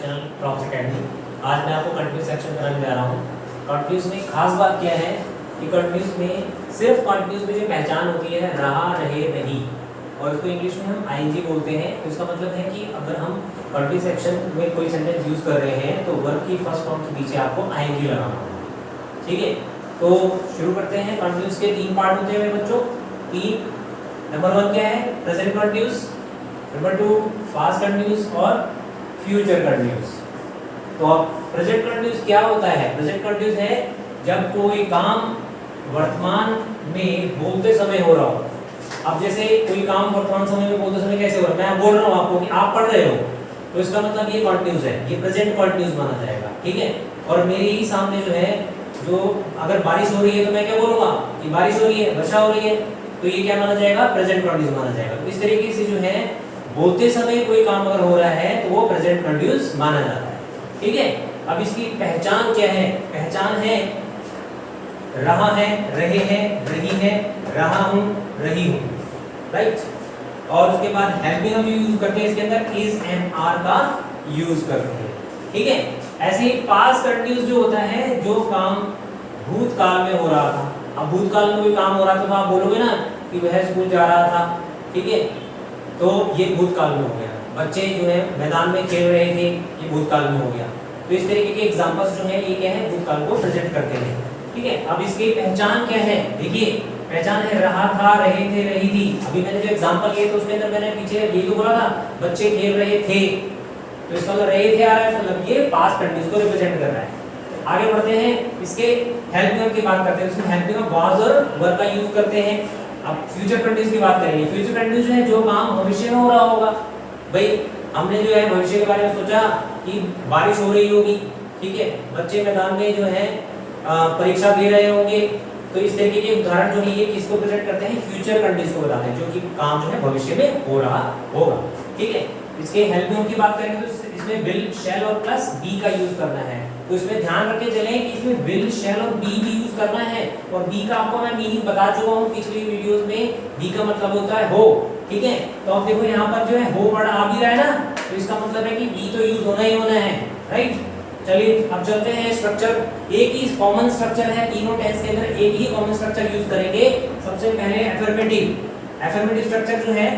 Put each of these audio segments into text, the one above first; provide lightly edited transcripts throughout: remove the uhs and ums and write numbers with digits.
Channel crops academy. आज मैं आपको कंटिन्यूस सेक्शन कराने जा रहा हूँ। कंटिन्यूस में खास बात क्या है कि कंटिन्यूस में सिर्फ कंटिन्यूस में जो पहचान होती है रहा, रहे, रही, और इसको इंग्लिश में हम आईएनजी बोलते हैं। तो इसका मतलब है कि अगर हम कंटिन्यूस सेक्शन में कोई सेंटेंस यूज कर रहे हैं तो वर्ब की फर्स्ट फॉर्म के पीछे आपको आईएनजी लगाना होगा। ठीक है, तो शुरू करते हैं। कंटिन्यूस के तीन पार्ट होते हैं बच्चों, तीन। नंबर 1 क्या है? Present continuous. Number 2 past continuous और फ्यूचर कंटिन्यूस। तो अब प्रेजेंट कंटिन्यूस क्या होता है? प्रेजेंट कंटिन्यूस है जब कोई काम वर्तमान में बोलते समय हो रहा हो। अब जैसे कोई काम वर्तमान समय में बोलते समय कैसे हो रहा है, मैं बोल रहा हूँ आपको कि आप पढ़ रहे हो, तो इसका मतलब ये कंटिन्यूस है, ये प्रेजेंट कंटिन्यूस माना जाएगा। ठीक है, और मेरे ही सामने जो है, जो अगर बारिश हो रही है तो मैं क्या बोलूँगा कि बारिश हो रही है, वर्षा हो रही है, तो ये क्या माना जाएगा? प्रेजेंट कंटिन्यूस माना जाएगा। तो इस तरीके से जो है बोलते समय कोई काम अगर हो रहा है तो वो प्रेजेंट कंटिन्यूस माना जाता है। ठीक है, अब इसकी पहचान क्या है? पहचान है रहा है, रहे हैं, रही है, रहा हूं, रही हूं, राइट। और उसके बाद हेल्पिंग हम यूज करते हैं, इसके अंदर इज एंड आर का यूज करते हैं। ठीक है, ऐसे ही पास्ट कंटिन्यूस जो होता है, जो काम भूतकाल में हो रहा था। अब भूतकाल में कोई काम हो रहा था तो आप बोलोगे ना कि वह स्कूल जा रहा था। ठीक है, तो ये भूतकाल में हो गया। बच्चे जो है मैदान में खेल रहे थे, ये भूतकाल में हो गया। तो इस तरीके के एग्जांपल्स जो है ये क्या है? भूतकाल को प्रेजेंट करते हैं। ठीक है, अब इसकी पहचान क्या है? देखिए, पहचान है रहा था, रहे थे, रही थी। अभी मैंने जो एग्जांपल लिए तो उसके अंदर मैंने पीछे ये तो बोला था बच्चे खेल रहे थे, तो इसका मतलब रहे थे आ रहा है, मतलब ये पास्ट कंटिन्यूस को रिप्रेजेंट कर रहा है। आगे बढ़ते हैं, इसके हेल्पिंग की बात करते हैं। इसमें हेल्पिंग में वाज और वर का यूज करते हैं। अब फ्यूचर कंटिन्यूस की बात करेंगे। फ्यूचर कंटिन्यूस जो है जो काम भविष्य में हो रहा होगा। भाई हमने जो है भविष्य के बारे में सोचा कि बारिश हो रही होगी, ठीक है, बच्चे मैदान में जो है परीक्षा दे रहे होंगे, तो इस तरीके के उदाहरण जो है ये किसको प्रेजेंट करते हैं? फ्यूचर कंटिन्यूस को बताते हैं, जो कि काम जो है भविष्य में हो रहा होगा। ठीक है, इसके हेल्पिंग की बात करेंगे तो इसमें विल, शैल और प्लस बी का यूज करना है। तो इसमें ध्यान रख के चलें कि इसमें विल, शैल और बी भी यूज करना है। और बी का आपको मैं मीनिंग बता चुका हूँ पिछली वीडियोस में। बी का मतलब होता है हो। ठीक है, तो अब देखो यहाँ पर जो है हो वर्ड आ भी रहा है ना, तो इसका मतलब है कि बी तो यूज होना ही होना है, राइट। चलिए अब चलते हैं स्ट्रक्चर। एक ही कॉमन स्ट्रक्चर है तीनों टेंस के अंदर, एक ही कॉमन स्ट्रक्चर यूज करेंगे। सबसे पहले अफर्मेटिव। अफर्मेटिव स्ट्रक्चर जो है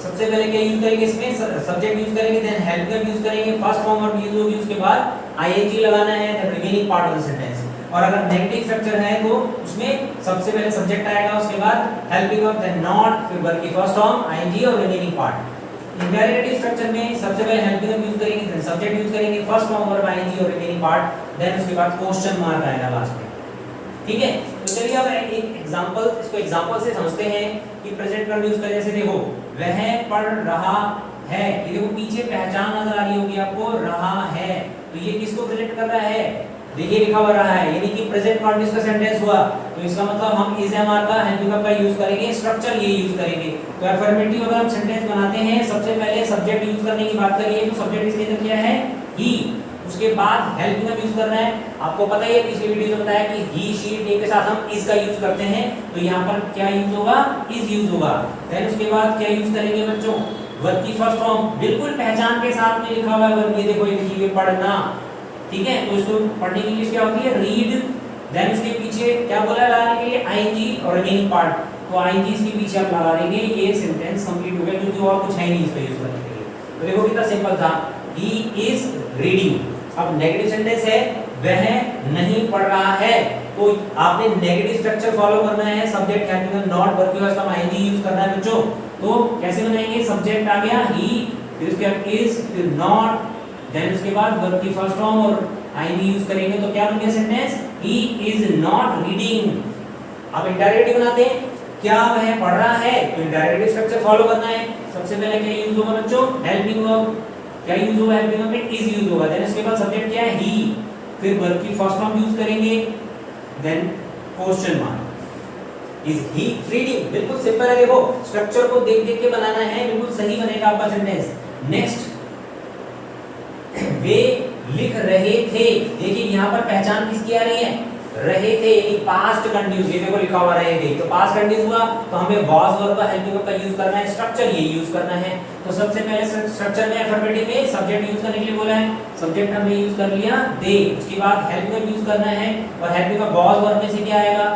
सबसे पहले क्या यूज करेंगे? इसमें सब्जेक्ट यूज करेंगे, देन हेल्प वर्ब यूज करेंगे, फर्स्ट फॉर्म वर्ब यूज होगी, उसके बाद आईएनजी लगाना है, then remaining part of the sentence. और अगर नेगेटिव स्ट्रक्चर है तो उसमें सबसे पहले सब्जेक्ट आएगा, उसके बाद हेल्पिंग वर्ब, देन नॉट, फिर वर्ब की फर्स्ट फॉर्म, आईएनजी और रिमेनिंग पार्ट। इंपेरेटिव स्ट्रक्चर में सबसे पहले हेल्पिंग वर्ब यूज करेंगे, देन सब्जेक्ट यूज करेंगे, फर्स्ट फॉर्म वर्ब, आईएनजी और रिमेनिंग पार्ट, देन उसके बाद क्वेश्चन मार्क आएगा लास्ट में। ठीक है, तो चलिए अब एक एग्जांपल, इसको एग्जांपल से समझते हैं कि प्रेजेंट कंटिन्यूस का। जैसे देखो वह पढ़ रहा है, ये देखो पीछे पहचान नजर आ रही होगी आपको, रहा है, तो ये किसको प्रेजेंट कर रहा है? देखिए लिखा हुआ रहा है, यानी कि प्रेजेंट कंटिन्यूस का सेंटेंस हुआ, तो इसका मतलब हम इज एम आर का, हेल्पिंग वर्ब का यूज करेंगे, स्ट्रक्चर ये यूज करेंगे। तो अफर्मेटिव अगर हम सेंटेंस बनाते हैं, सबसे पहले सब्जेक्ट यूज करने की बात करिए, तो सब्जेक्ट इसके अंदर क्या है? ही। उसके बाद हेल्पिंग वर्ब यूज करना है। आपको पता ही है, पिछली वीडियो में बताया कि ही, शी, दे के साथ हम इज का यूज करते हैं, तो यहाँ पर क्या यूज होगा? इज यूज होगा। देन उसके बाद क्या यूज करेंगे बच्चों? वर्ब की फर्स्ट फॉर्म, बिल्कुल पहचान के साथ में लिखा हुआ है वर्ब, ये देखो ये लिखी है पढ़ना। ठीक है, तो इसको पढ़ने की इंग्लिश क्या होती है? रीड। देन उसके पीछे क्या बोला लगाने के लिए? आईएनजी और रिमेनिंग पार्ट, तो आईएनजी इसके पीछे आप लगा देंगे, ये सेंटेंस कंप्लीट हो गया, क्योंकि और कुछ है नहीं इसका यूज करने के लिए। तो देखो कितना सिंपल था, ही इज रीडिंग। अब नेगेटिव सेंटेंस है, वह नहीं पढ़ रहा है, तो आपने नेगेटिव स्ट्रक्चर फॉलो करना है। Subject helping verb, not, verb के बाद आईएनजी यूज करना है बच्चों। तो कैसे बनाएंगे? सब्जेक्ट आ गया ही, फिर उसके बाद इज, फिर नॉट, देन उसके बाद वर्ब की फर्स्ट फॉर्म और आईएनजी यूज करेंगे, तो क्या बन गया sentence? He is not reading. अब इंडायरेक्टिव बनाते हैं, क्या वह पढ़ रहा है? तो इंडायरेक्टिव स्ट्रक्चर फॉलो करना है। सबसे पहले क्या यूज होगा बच्चों? Helping verb. क्या यूज होगा? हेल्पिंग वर्ब में इज यूज होगा, देन उसके बाद सब्जेक्ट क्या है? ही, फिर वर्ब की फर्स्ट फॉर्म यूज करेंगे, then question mark. Is he reading? बिल्कुल सिंपल है, देखो स्ट्रक्चर को देख देख के बनाना है, बिल्कुल सही बनेगा आपका सेंटेंस। नेक्स्ट, वे लिख रहे थे। देखिए यहाँ पर पहचान किसकी आ रही है? रहे थे, यानी पास्ट कंटिन्यूस, ये देखो लिखा हुआ रहे थे, तो पास्ट कंटिन्यूस हुआ तो हमें वाज वर्ब का हेल्पिंग वर्ब का यूज करना है, स्ट्रक्चर ये यूज करना है। तो सबसे पहले स्ट्रक्चर में अफर्मेटिव में सब्जेक्ट यूज करने के लिए बोला है, सब्जेक्ट हमने यूज कर लिया दे, उसके बाद हेल्पिंग वर्ब यूज करना है, और हेल्पिंग वर्ब वाज वर्ब में से क्या आएगा,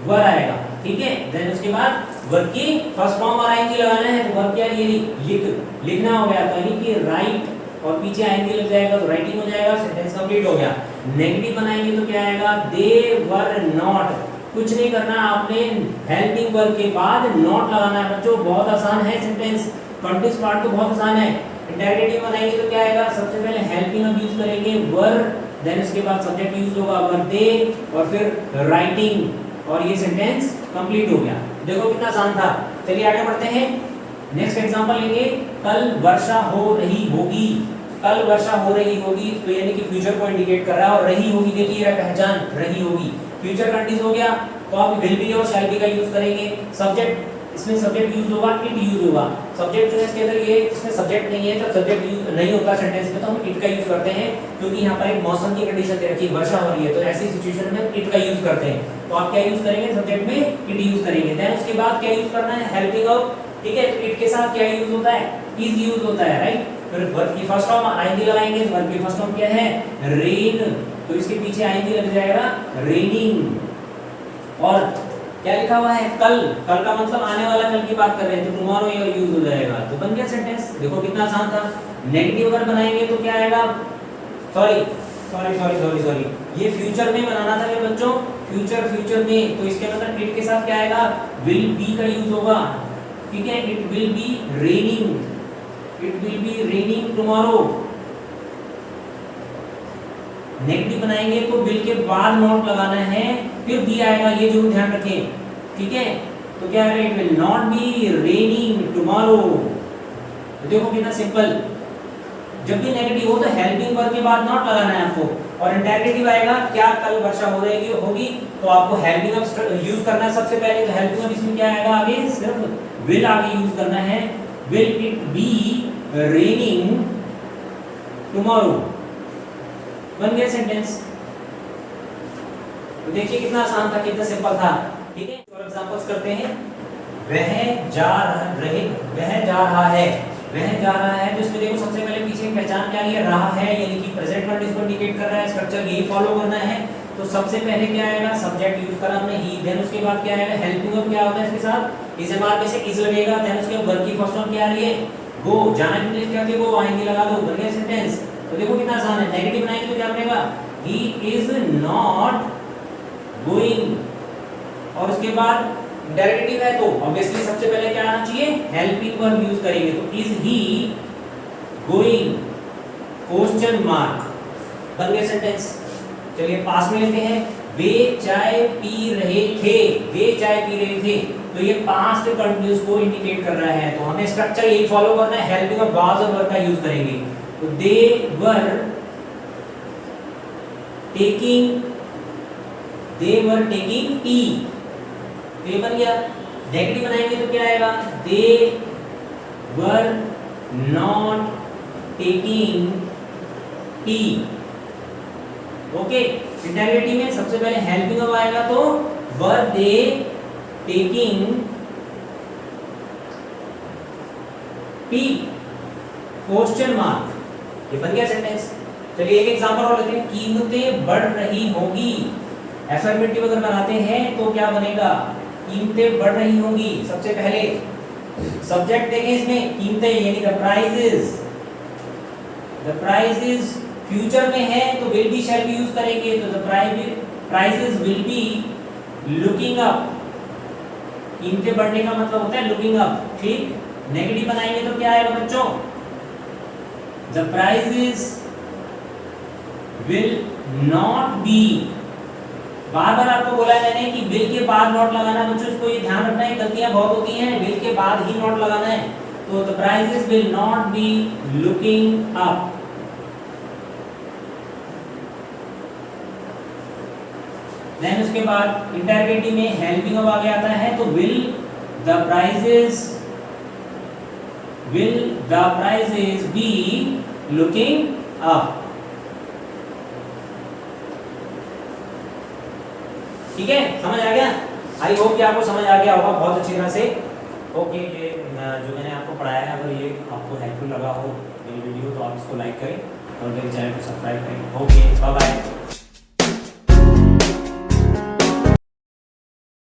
वर आएगा, ठीक है। देन उसके बाद वर्ब की फर्स्ट फॉर्म और आईएनजी लगाना है, तो वर्ब क्या है, ये लिखना हो गया, तो यानी कि राइट और पीछे आईएनजी लग जाएगा तो राइटिंग हो जाएगा, सेंटेंस कंप्लीट हो गया। नेगेटिव बनाएंगे तो क्या आएगा, दे वर नॉट, कुछ नहीं करना आपने, हेल्पिंग वर्ब के बाद नॉट लगाना है बच्चों, बहुत आसान है सेंटेंस, कंटीन्यूअस पार्ट तो बहुत आसान है। इंटरोगेटिव बनाएंगे तो क्या आएगा, सबसे पहले हेल्पिंग वर्ब यूज करेंगे वर, देन उसके बाद सब्जेक्ट यूज होगा वर दे, और फिर राइटिंग, और ये सेंटेंस कंप्लीट हो गया। देखो कितना आसान था। चलिए आगे बढ़ते हैं, नेक्स्ट एग्जांपल लेंगे, कल वर्षा हो रही होगी। कल वर्षा हो रही होगी तो यानी कि फ्यूचर को इंडिकेट कर रहा है, और रही होगी देखिए पहचान, रही होगी फ्यूचर कंटीन्यूअस हो गया, तो आप विल बी और शैल बी का यूज करेंगे। सब्जेक्ट, इसमें सब्जेक्ट यूज होगा, इट यूज होगा। सब्जेक्ट जो है इसके अंदर ये, इसमें सब्जेक्ट नहीं है, तो सब्जेक्ट यूज नहीं होता सेंटेंस में, तो हम इट का यूज करते हैं, क्योंकि यहाँ पर एक मौसम की कंडीशन दे रखी है, वर्षा हो रही है, तो ऐसी सिचुएशन में इट का यूज करते हैं। तो आप क्या यूज करेंगे, सब्जेक्ट में इट यूज करेंगे। देन उसके बाद क्या यूज करना है, हेल्पिंग वर्ब, ठीक है। तो इट के साथ क्या यूज होता है, इज यूज होता है, राइट। फिर वर्ब की फर्स्ट फॉर्म आईएनजी लगाएंगे, वर्ब की फर्स्ट फॉर्म क्या है, रेन, तो इसके पीछे आईएनजी लग जाएगा रेनिंग। और क्या लिखा हुआ है, कल, कल का मतलब आने वाला कल की बात कर रहे हैं, तो टुमारो ये यूज हो जाएगा, तो बन गया सेंटेंस। देखो कितना आसान था। नेगेटिव अगर बनाएंगे तो क्या आएगा, sorry sorry sorry sorry sorry ये फ्यूचर में बनाना था मेरे बच्चों, फ्यूचर, फ्यूचर में, तो इसके मतलब इट के साथ क्या आएगा, विल बी का यूज होगा, ठीक है। It will be raining, it will be raining tomorrow. Negative बनाएंगे तो विल के बाद नॉट लगाना है, फिर बी आएगा, ये जरूर ध्यान रखें, ठीक है। तो क्या आएगा, it will not B raining tomorrow. तो देखो कितना सिंपल, जब भी नेगेटिव हो तो हेल्पिंग वर्ब के बाद नॉट लगाना है आपको, और इंटरोगेटिव आएगा, क्या कल वर्षा हो रही होगी, तो आपको हेल्पिंग वर्ब यूज करना है सबसे पहले। तो हेल्पिंग वर्ब इसमें क्या आएगा, आगे सिर्फ विल आगे यूज करना है, will it be raining tomorrow, बन गया सेंटेंस। तो देखिए कितना आसान था, कितना सिंपल था, ठीक है। फॉर एग्जांपल्स करते हैं, वह जा रहा है, वह जा रहा है, तो इसमें देखो सबसे पहले पीछे पहचान क्या है, रहा है, यानी कि प्रेजेंट वर्ब इसको इंडिकेट कर रहा है, स्ट्रक्चर यही फॉलो करना है। तो सबसे पहले क्या आएगा, सब्जेक्ट यूज करा हमने ही, देन उसके बाद क्या आएगा, हेल्पिंग वर्ब क्या होता है इसके साथ, इस एमआर में से इज लगेगा, देन उसके बाद वर्ब की फर्स्ट फॉर्म क्या आ रही है, गो, जाना के लिए क्या थे, वो आएंगे लगा दो, बन गया सेंटेंस। तो देखो कितना आसान है। नेगेटिव बनाएंगे तो क्या बनेगा, ही इज नॉट गोइंग, और उसके बाद इंटरोगेटिव है तो ऑब्वियसली सबसे पहले क्या आना चाहिए, हेल्पिंग वर्ब यूज करेंगे, तो is he going, question mark, बन गया सेंटेंस। चलिए पास में लेते हैं, वे चाय पी रहे थे, वे चाय पी रहे थे, तो ये पास्ट कंटिन्यूअस को इंडिकेट कर रहा है, तो हमें स्ट्रक्चर यही फॉलो करना है, हेल्पिंग वर्ब वाज और वर का यूज करेंगे। तो दे वर टेकिंग टी, ये बन गया। नेगेटिव बनाएंगे तो क्या आएगा, they were not taking tea, okay. Interrogative में सबसे पहले हेल्पिंग वर्ब आएगा, तो were they taking tea, question mark, ये बन गया सेंटेंस। चलिए एक एग्जांपल और लेते हैं, कीमतें बढ़ रही होगी। एफर्मेटिव अगर बनाते हैं तो क्या बनेगा, कीमतें बढ़ रही होंगी। सबसे पहले सब्जेक्ट देखें इसमें, कीमतें यानी द प्राइजेस फ्यूचर में है, तो will be shall be use करेंगे, तो the prices will be looking up, कीमतें बढ़ने का मतलब होता है लुकिंग अप, ठीक। नेगेटिव बनाएंगे तो क्या आएगा बच्चों, the prices will not be, बार बार आपको बोला है मैंने कि विल के बाद नॉट लगाना है बच्चों, इसको ये ध्यान रखना है, गलतियां बहुत होती हैं, विल के बाद ही नॉट लगाना है। तो the prices will not be looking up, then उसके बाद इंटरोगेटिव में हेल्पिंग वर्ब आगे आता है, तो will the prices be looking up, ठीक है, समझ आ गया? आई होप कि आपको समझ आ गया होगा बहुत अच्छी तरह से। ओके, ये जो मैंने आपको पढ़ाया है, अगर ये आपको हेल्पफुल लगा हो मेरी वीडियो तो आप इसको लाइक करें और मेरे चैनल को सब्सक्राइब करें। Okay, bye bye.